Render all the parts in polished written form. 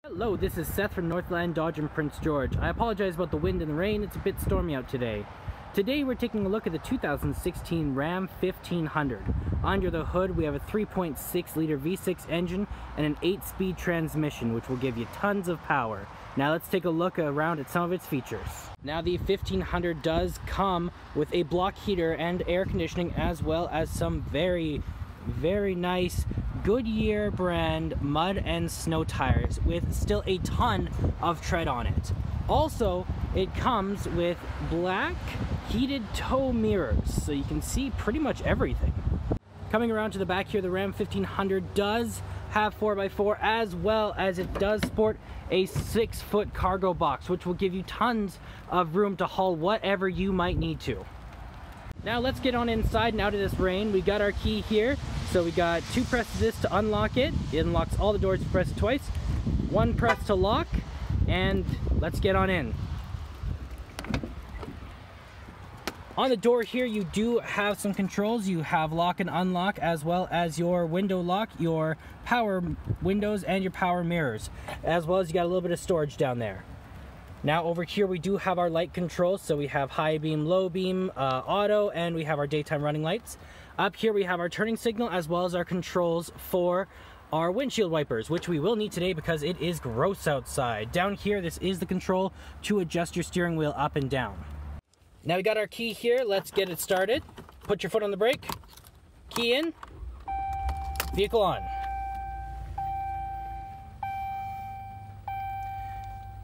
Hello, this is Seth from Northland Dodge in Prince George. I apologize about the wind and the rain, it's a bit stormy out today. Today we're taking a look at the 2016 Ram 1500. Under the hood we have a 3.6 liter V6 engine and an 8-speed transmission, which will give you tons of power. Now let's take a look around at some of its features. Now the 1500 does come with a block heater and air conditioning, as well as some very nice Goodyear brand mud and snow tires with still a ton of tread on it. Also, it comes with black heated tow mirrors, so you can see pretty much everything. Coming around to the back here, the Ram 1500 does have 4x4, as well as it does sport a 6-foot cargo box, which will give you tons of room to haul whatever you might need to. Now let's get on inside and out of this rain. We got our key here, so we got 2 presses this to unlock it. It unlocks all the doors if you press it twice. 1 press to lock, and let's get on in. On the door here you do have some controls. You have lock and unlock, as well as your window lock, your power windows, and your power mirrors, as well as you got a little bit of storage down there. Now over here we do have our light controls, so we have high beam, low beam, auto, and we have our daytime running lights. Up here we have our turning signal, as well as our controls for our windshield wipers, which we will need today because it is gross outside. Down here, this is the control to adjust your steering wheel up and down. Now we got our key here, let's get it started. Put your foot on the brake, key in, vehicle on.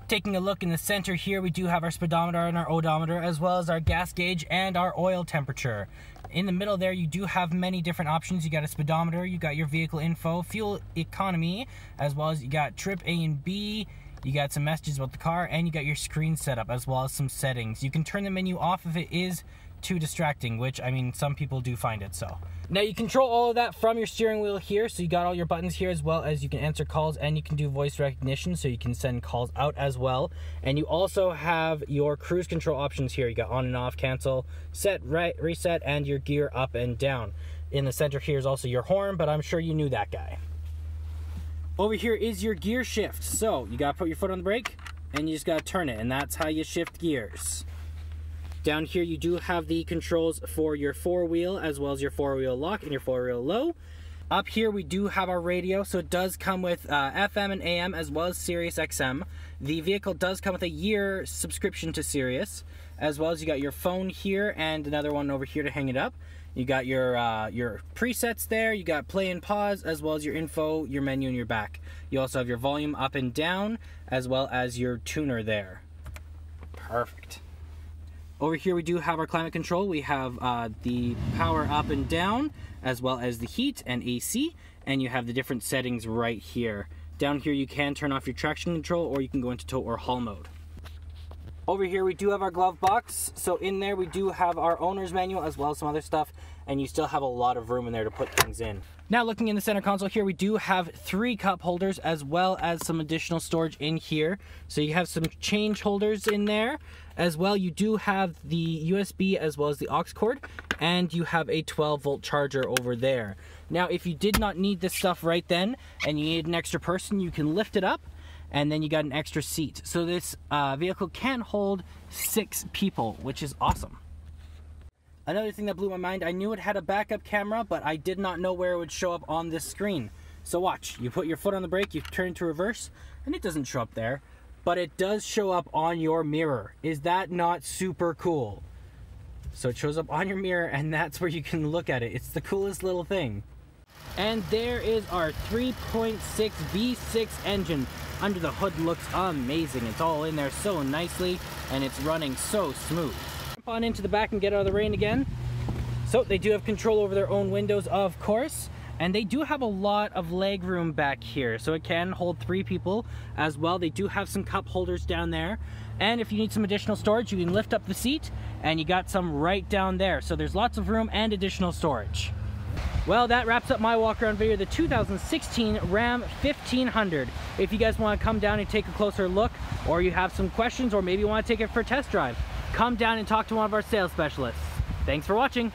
Taking a look in the center here, we do have our speedometer and our odometer, as well as our gas gauge and our oil temperature. In the middle there, you do have many different options. You got a speedometer, you got your vehicle info, fuel economy, as well as you got trip A and B, you got some messages about the car, and you got your screen setup, as well as some settings. You can turn the menu off if it is too distracting, which, I mean, some people do find it so. Now you control all of that from your steering wheel here, so you got all your buttons here, as well as you can answer calls, and you can do voice recognition, so you can send calls out as well. And you also have your cruise control options here. You got on and off, cancel, set, right, reset, and your gear up and down. In the center here is also your horn, but I'm sure you knew that guy. Over here is your gear shift. So you gotta put your foot on the brake, and you just gotta turn it, and that's how you shift gears. Down here you do have the controls for your 4-wheel, as well as your 4-wheel lock and your 4-wheel low. Up here we do have our radio, so it does come with FM and AM, as well as Sirius XM. The vehicle does come with a year subscription to Sirius, as well as you got your phone here and another one over here to hang it up. You got your presets there, you got play and pause, as well as your info, your menu, and your back. You also have your volume up and down, as well as your tuner there. Perfect. Over here we do have our climate control. We have the power up and down, as well as the heat and AC, and you have the different settings right here. Down here you can turn off your traction control, or you can go into tow or haul mode. Over here we do have our glove box, so in there we do have our owner's manual, as well as some other stuff, and you still have a lot of room in there to put things in. Now looking in the center console here, we do have 3 cup holders, as well as some additional storage in here. So you have some change holders in there. As well, you do have the USB as well as the aux cord, and you have a 12-volt charger over there. Now if you did not need this stuff right then, and you needed an extra person, you can lift it up, and then you got an extra seat. So this vehicle can hold 6 people, which is awesome. Another thing that blew my mind, I knew it had a backup camera, but I did not know where it would show up on this screen. So watch, you put your foot on the brake, you turn to reverse, and it doesn't show up there, but it does show up on your mirror. Is that not super cool? So it shows up on your mirror, and that's where you can look at it. It's the coolest little thing. And there is our 3.6 V6 engine. Under the hood looks amazing. It's all in there so nicely, and it's running so smooth. Jump on into the back and get out of the rain again. So they do have control over their own windows, of course, and they do have a lot of leg room back here, so it can hold 3 people as well. They do have some cup holders down there, and if you need some additional storage, you can lift up the seat, and you got some right down there. So there's lots of room and additional storage. Well, that wraps up my walk around video, the 2016 Ram 1500. If you guys want to come down and take a closer look, or you have some questions, or maybe you want to take it for a test drive, come down and talk to one of our sales specialists. Thanks for watching.